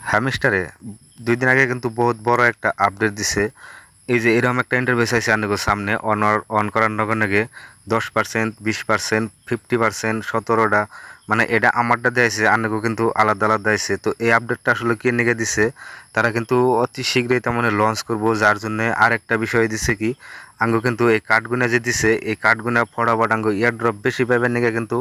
হ্যামস্টারে 2 দিন আগে কিন্তু বহুত বড় একটা আপডেট দিছে। এই যে এরকম একটা ইন্টারফেস আইছে আপনাদের সামনে অন করার লগে 10%, 20%, 50%, 17টা মানে এটা আমারটা দিয়েছে, আপনাকেও কিন্তু আলাদা আলাদা দিয়েছে। তো এই আপডেটটা আসলে কে নিয়ে দিছে, তারা কিন্তু অতি শীঘ্রই তার মানে লঞ্চ করব। যার জন্য আরেকটা বিষয় দিছে কি, আঙ্গো কিন্তু এই কার্ডগুনা যে দিছে, এই কার্ডগুনা ফটাফট আঙ্গো ইয়ারড্রপ বেশি পাইবেন নাকি কিন্তু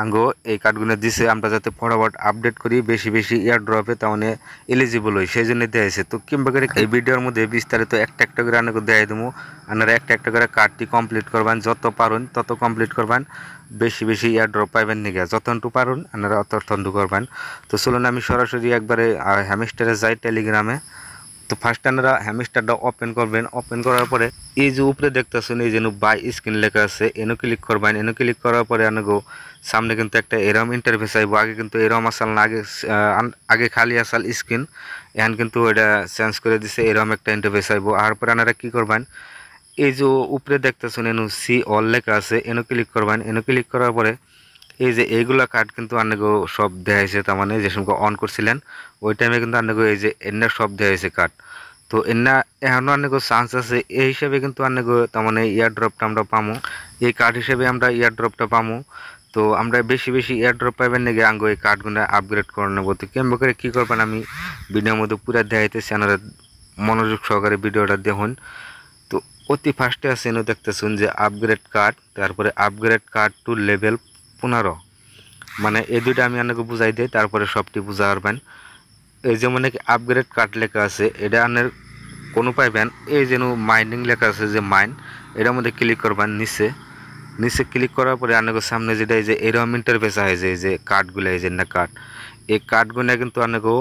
আঙ্গো এই কার্ডগুনা দিছে আমরা যাতে ফটাফট আপডেট করি, বেশি বেশি ইয়ারড্রপে তার মানে এলিজিবল হই, সেই জন্য দেওয়া হয়েছে। তো কিংবা করে এই ভিডিওর মধ্যে বিস্তারিত একটা একটা করে আনাকে দেখাই দেবো। আপনারা একটা একটা করে কার্ডটি কমপ্লিট করবেন, যত পারেন তত কমপ্লিট করবেন, বেশি বেশি ইয়ারড্রপ পাইবেন নাকি যতটুকু পারেন আপনারা অতটুকু করবেন। তো চলুন আমি সরাসরি একবারে হ্যামস্টারে যাই টেলিগ্রামে। তো ফার্স্ট আপনারা হ্যামস্টারটা ওপেন করবেন। ওপেন করার পরে এই যে উপরে দেখতেছেন এই যে বাই স্ক্রিন লেখা আছে, এনো ক্লিক করবেন। এনো ক্লিক করার পরে আনগো সামনে কিন্তু একটা এরম ইন্টারফেস আইব। আগে কিন্তু এরম আসাল না, আগে খালি আসাল স্ক্রিন, এখন কিন্তু এটা চেঞ্জ করে দিছে, এরম একটা ইন্টারফেস আইব। আর পরে আপনারা কি করবেন, এই যে উপরে দেখতেছেন এনো সি অল লেখা আছে, এনো ক্লিক করবেন। এনো ক্লিক করার পরে এই যে এইগুলা কার্ড কিন্তু আপনাকে সব দেখাইছে, তার মানে যে সময় অন করছিলেন ওই টাইমে কিন্তু আপনাকে এই যে এন্না সব দেখাইছে কার্ড। তো এন্না এখনও আপনাকে চান্স আছে, এই হিসাবে কিন্তু আপনাকে তার মানে ইয়ারড্রপটা আমরা পামো, এই কার্ড হিসেবে আমরা ইয়ারড্রপটা পামো। তো আমরা বেশি বেশি ইয়ারড্রপ পাইবেন নাকি আঙ্গো এই কার্ডগুলো আপগ্রেড করে নেবো। তো কেমন করে কী করবেন আমি ভিডিওর মধ্যে পুরো দেখাইতেছি, আপনারা মনোযোগ সহকারে ভিডিওটা দেখুন। তো অতি ফার্স্টে আছে এনে দেখতেছুন যে আপগ্রেড কার্ড, তারপরে আপগ্রেড কার্ড টু লেভেল 15, মানে এই দুইটা আমি আপনাকে বুঝাই দিই, তারপরে সবটি বুঝা পারবেন। এই যে মানে কি আপগ্রেড কার্ড লেখা আছে, এটা আপনার কোনো পাইবেন এই যেন মাইনিং লেখা আছে যে মাইন, এটার মধ্যে ক্লিক করবেন। নিচে নিচে ক্লিক করার পরে আপনাকে সামনে যেটা এই যে এরকম ইন্টারফেস আছে, এই যে কার্ডগুলো, এই যে না কার্ড, এই কার্ডগুলো কিন্তু আপনাকে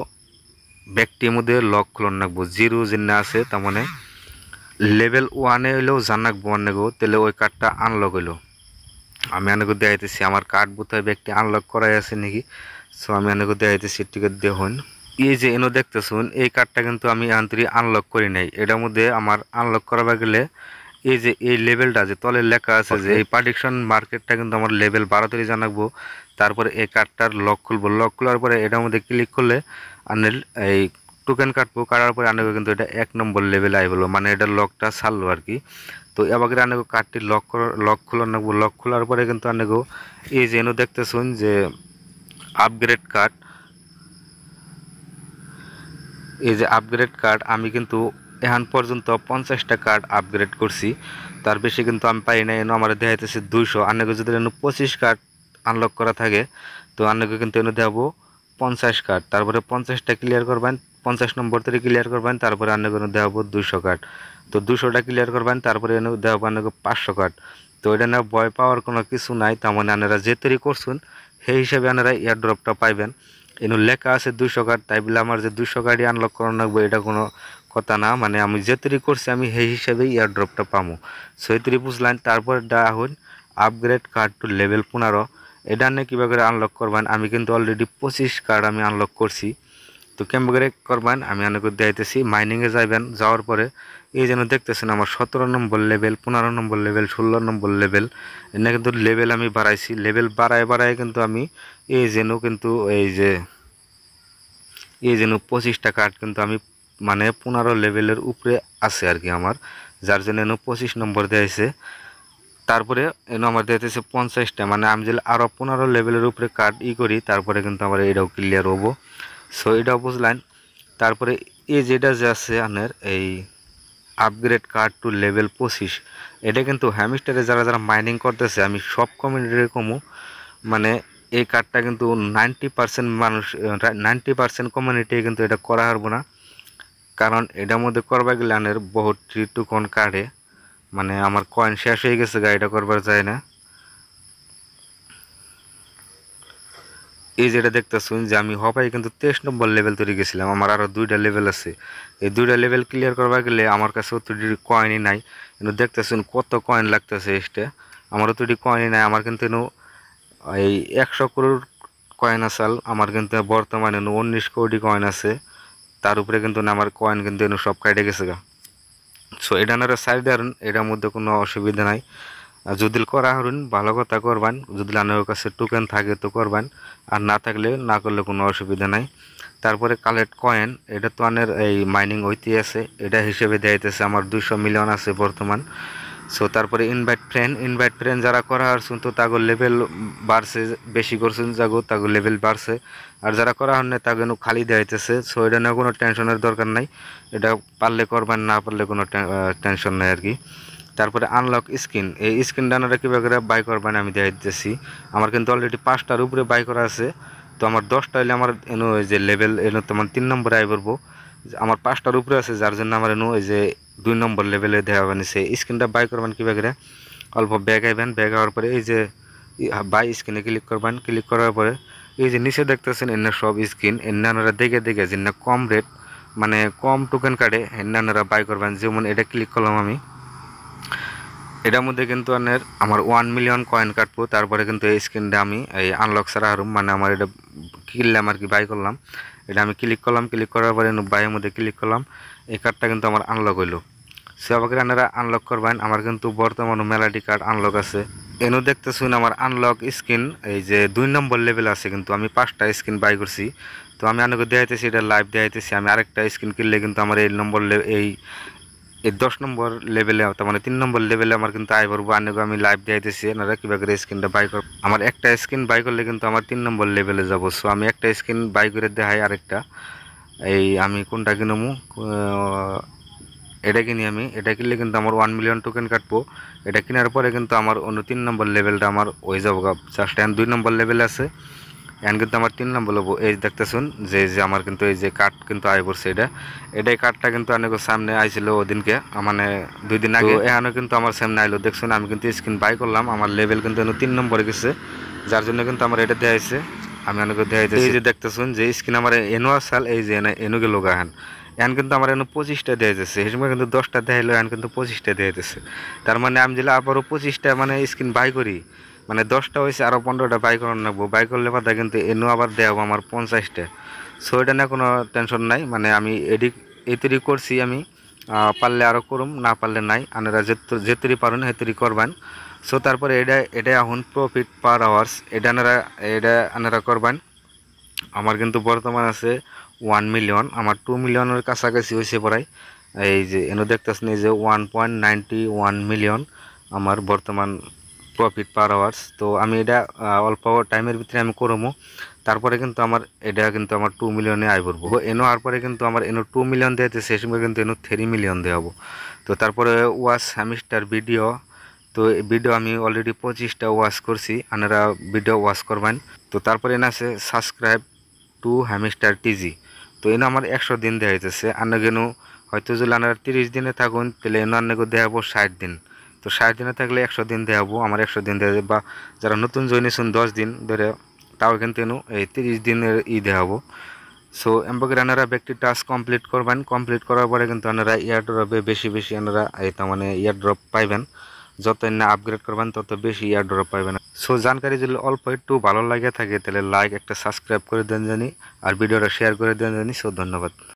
ব্যক্তির মধ্যে লক খুলন রাখবো। জিরো যেন আছে তার মানে লেভেল 1-এ হইলেও জান রাখবো আপনাকে, তাহলে ওই কার্ডটা আনলক হইলো। আমি আপনাকে দেখাইতেছি আমার কার্ড বোধহয় ব্যক্তি আনলক করাই আছে নাকি। সো আমি আপনাকে দেখাইতেছি, টিকিট দেখুন। এই যে এনো দেখতেছুন এই কার্ডটা কিন্তু আমি আন্তরি আনলক করি নাই। এটার মধ্যে আমার আনলক করাবা গেলে এই যে এই লেভেলটা যে তলে লেখা আছে যে এই প্রেডিকশন মার্কেটটা কিন্তু আমার লেভেল 12 তৈরি জানাবো। তারপরে এই কার্ডটার লক খুলবো। লক খোলার পরে এটার মধ্যে ক্লিক করলে আনেল এই টোকেন কাটবো। কাটার পরে আনবো কিন্তু এটা 1 নম্বর লেভেলে আইবলো, মানে এটা লকটা ছাড়লো আর কি। তো এবার আনবো কার্ডটি লক খোলা নেবো। লক খোলার পরে কিন্তু আনবো এই যে এনো দেখতেছুন যে আপগ্রেড কার্ড, এই যে আপগ্রেড কার্ড আমি কিন্তু এখন পর্যন্ত 50টা কার্ড আপগ্রেড করছি, তার বেশি কিন্তু আমি পাই না। এনে আমার দেখাইতেছে 200। আন্নাকে যদি এনে 25 কার্ড আনলক করা থাকে তো আন্নাকে কিন্তু এনে দেখাবো 50 কার্ড। তারপরে 50টা ক্লিয়ার করবেন, 50 নম্বর থেকে ক্লিয়ার করবেন, তারপরে আন্নাকে দেখাবো 200 কার্ড। তো 200টা ক্লিয়ার করবেন, তারপরে এনে দেখাবো আন্নাকে 500 কার্ড। তো এটা না ভয় পাওয়ার কোনো কিছু নাই, তার মানে আপনারা যে তৈরি করছেন সেই হিসাবে আপনারা এয়ারড্রপটা পাইবেন। এনে লেখা আছে 200 কার্ড, তাই বলে আমার যে 200 কার্ডই আনলক করানো লাগবে এটা কোনো কথা না। মানে আমি যে তৈরি করছি আমি সেই হিসাবেই এয়ারড্রপটা পামো। সেই তৈরি বুঝলেন। তারপর এখন আপগ্রেড কার্ড টু লেভেল 15, এটা নিয়ে কীভাবে করে আনলক করবেন। আমি কিন্তু অলরেডি 25 কার্ড আমি আনলক করছি। তো কেমন করে করবেন আমি আপনাকে দেখাইতেছি। মাইনিংয়ে যাবেন, যাওয়ার পরে এই যেন দেখতেছেন আমার 17 নম্বর লেভেল, 15 নম্বর লেভেল, 16 নম্বর লেভেল, এনে কিন্তু লেভেল আমি বাড়াইছি। লেভেল বাড়ায় বাড়ায় কিন্তু আমি এই যেন কিন্তু এই যেন 25টা কার্ড কিন্তু আমি মানে 15 লেভেলের উপরে আছে আর কি আমার, যার জন্য এনে 25 নম্বর দিয়েছে। তারপরে এনে আমার দিতেছে 50টা, মানে আমি যদি আরও 15 লেভেলের উপরে কার্ড করি তারপরে কিন্তু আমার এটাও ক্লিয়ার হবো। সো এটাও বুঝলেন। তারপরে এই যেটা যে আছে আপনার এই আপগ্রেড কার্ড টু লেভেল 25, এটা কিন্তু হ্যামস্টারে যারা যারা মাইনিং করতেছে আমি সব কমিউনিটির কমু, মানে এই কার্ডটা কিন্তু 90% মানুষ 90% কমিউনিটি কিন্তু এটা করা পারবো না। কারণ এটার মধ্যে করবা গেলে আনের বহুত টোকন কার্ডে, মানে আমার কয়েন শেষ হয়ে গেছে, গাড়িটা করবার যায় না। এই যেটা দেখতেছুন যে আমি হবাই কিন্তু 23 নম্বর লেভেল তৈরি গেছিলাম, আমার আরও 2টা লেভেল আছে। এই 2টা লেভেল ক্লিয়ার করবা গেলে আমার কাছে অতটি কয়েনই নাই। কিন্তু দেখতেছুন কত কয়েন লাগতেছে এসে, আমার অতটি কয়েনই নাই। আমার কিন্তু এই 100 করোড় কয়েন আসাল, আমার কিন্তু বর্তমানে 19 কোটি কয়েন আছে। তার উপরে কিন্তু আমার কয়েন কিন্তু সব কাটে গেছে গা। সো এটা না সাইড আর এটার মধ্যে কোনো অসুবিধা নাই। যদি করা হরুন ভালো কথা করবেন, যদি আপনার কাছে টোকেন থাকে তো করবেন, আর না থাকলে না করলে কোনো অসুবিধা নাই। তারপরে কালেক্ট কয়েন, এটা তো আনের এই মাইনিং হইতে আছে, এটা হিসেবে দেখাইতেছে আমার 200 মিলিয়ন আছে বর্তমান। সো তারপরে ইনভাইট ফ্রেন্ড যারা করা আসুন তো তাগো লেভেল বাড়ছে, বেশি করছেন যাগো তাগো লেভেল বাড়ছে, আর যারা করা হন না তাগো খালি দেখাইতেছে। সো এটা নিয়ে কোনো টেনশনের দরকার নাই, এটা পারলে করবেন, না পারলে কোনো টেনশন নাই আর কি। তারপরে আনলক স্কিন, এই স্কিন ডানাটা কীভাবে করে বাই করবেন আমি দেখাই দিতেছি। আমার কিন্তু অলরেডি 5টার উপরে বাই করা আছে, তো আমার 10টা হইলে আমার এনো যে লেভেল এনো তোমার 3 নম্বরে আই পড়বো। আমার 5টার উপরে আছে, যার জন্য আমার এনো এই যে 2 নম্বর লেভেলে দেওয়া বানিয়েছে। স্ক্রিনটা বাই করবেন কীভাবে করে, অল্প ব্যাগ আইবেন, ব্যাগ হওয়ার পরে এই যে বাই স্ক্রিনে ক্লিক করবেন, ক্লিক করার পরে এই যে নিচে দেখতেছেন এনে সব স্ক্রিন এনে আপনারা দেখে দেখে যে না কম রেট মানে কম টোকেন কাটে এনে আপনারা বাই করবেন। যেমন এটা ক্লিক করলাম আমি, এটার মধ্যে কিন্তু আমার 1 মিলিয়ন কয়েন কাটবো। তারপরে কিন্তু এই স্ক্রিনটা আমি এই আনলক ছাড়া হারুম, মানে আমার এটা কিনলাম আর কি, বাই করলাম। এটা আমি ক্লিক করলাম, ক্লিক করার পরে বাইয়ের মধ্যে ক্লিক করলাম, এই কার্ডটা কিন্তু আমার আনলক হইলো। সে আমাকে আপনারা আনলক করবেন। আমার কিন্তু বর্তমানে মেলাডি কার্ড আনলক আছে। এনও দেখতেছুন আমার আনলক স্ক্রিন এই যে 2 নম্বর লেভেল আছে, কিন্তু আমি 5টা স্ক্রিন বাই করছি। তো আমি আপনাকে দেখাইতেছি, এটা লাইভ দেখাইতেছি। আমি আরেকটা স্ক্রিন কিনলে কিন্তু আমার এই 10 নম্বর লেভেলে, তার মানে 3 নম্বর লেভেলে আমার কিন্তু আয় পড়বো। আনেগো আমি লাইভ দেখাইতেছি আপনারা কীভাবে করে স্ক্রিনটা বাই করব। আমার একটা স্ক্রিন বাই করলে কিন্তু আমার 3 নম্বর লেভেলে যাবো। সো আমি একটা স্ক্রিন বাই করে দেখাই আরেকটা। এই আমি কোনটা কিনবো, এটা কিনি আমি। এটা কিনলে কিন্তু আমার 1 মিলিয়ন টোকেন কাটবো। এটা কেনার পরে কিন্তু আমার অন্য 3 নম্বর লেভেলটা আমার হয়ে যাবো। জাস্ট 2 নম্বর লেভেল আছে, এখন কিন্তু আমার 3 নম্বর হবো। এই দেখতেছুন যে আমার কিন্তু এই যে কার্ড কিন্তু আয় পড়ছে, এটাই কার্ডটা কিন্তু অনেক সামনে আইছিল ওদিনকে, মানে 2 দিন আগে। এখানে কিন্তু আমার সামনে আইলো, দেখছুন আমি কিন্তু স্ক্রিন বাই করলাম, আমার লেভেল কিন্তু 3 নম্বরে গেছে, যার জন্য কিন্তু আমার এটা দেখাইছে। আমি অনেক দেখাইতেছি, এই যে দেখতেছুন যে স্ক্রিন আমার এনো আসাল, এই যে এনো গেল গাহান। এখন কিন্তু আমার এনে 25টা দেওয়া যাচ্ছে, সেই সময় কিন্তু 10টা দেখাইলো, এখন কিন্তু 25টা দেওয়া যাচ্ছে। তার মানে আমি যদি আবারও 25টা মানে স্ক্রিন বাই করি, মানে 10টা হয়েছে, আরও 15টা বাই করানো লাগবো। বাই করলে পাতা কিন্তু এনো আবার দেওয়া আমার 50টা। সো এটা না কোনো টেনশন নাই, মানে আমি এই তৈরি করছি আমি। পারলে আরও করুম, না পারলে নাই। আপনারা যে তৈরি পারেন সে তৈরি করবেন। সো তারপরে এটা এখন প্রফিট পার আওয়ার্স, এটা আপনারা করবেন। আমার কিন্তু বর্তমান আছে 1 মিলিয়ন, আমার 2 মিলিয়নের কাছাকাছি হয়েছে প্রায়। এই যে এনে দেখতেছেন এই যে 1.91 মিলিয়ন আমার বর্তমান প্রফিট পার আওয়ার্স। তো আমি এটা অল্প টাইমের ভিতরে আমি করবো। তারপরে কিন্তু আমার এটা কিন্তু আমার 2 মিলিয়নে আয় করবো। এনো আর পরে কিন্তু আমার এনো 2 মিলিয়ন দেওয়াতে সেই সময় কিন্তু এনো 3 মিলিয়ন দেওয়াবো। তো তারপরে ওয়াচ হ্যামস্টার ভিডিও, তো ভিডিও আমি অলরেডি 25টা ওয়াচ করছি, আপনারা ভিডিও ওয়াচ করবেন। তো তারপরে এনে আছে সাবস্ক্রাইব টু হ্যামস্টার টিজি। তো এনে আমার 100 দিন দেওয়া হইতেছে। আন্নাগেনু হয়তো যদি আপনারা 30 দিনে থাকুন তাহলে এনে আন্নাকে দেওয়াবো 60 দিন। তো 60 দিনে থাকলে 100 দিন দেওয়াবো, আমার 100 দিন দেওয়া, বা যারা নতুন জয়েন হয়েছেন 10 দিন ধরে, তাও কিন্তু এনু এই 30 দিনের দেওয়াবো। সো এমবাগে আপনারা ব্যক্তি টাস্ক কমপ্লিট করবেন। কমপ্লিট করার পরে কিন্তু আপনারা ইয়ারড্রপে বেশি বেশি আপনারা এই তার মানে ইয়ারড্রপ পাইবেন। যত না আপগ্রেড করবেন তত বেশি ইয়ারড্রপ পাইবেন। সো জানকারি যদি অল্প একটু ভালো লাগে থাকে তাহলে লাইক একটা সাবস্ক্রাইব করে দেন জানি, আর ভিডিওটা শেয়ার করে দেন জানি। সো ধন্যবাদ।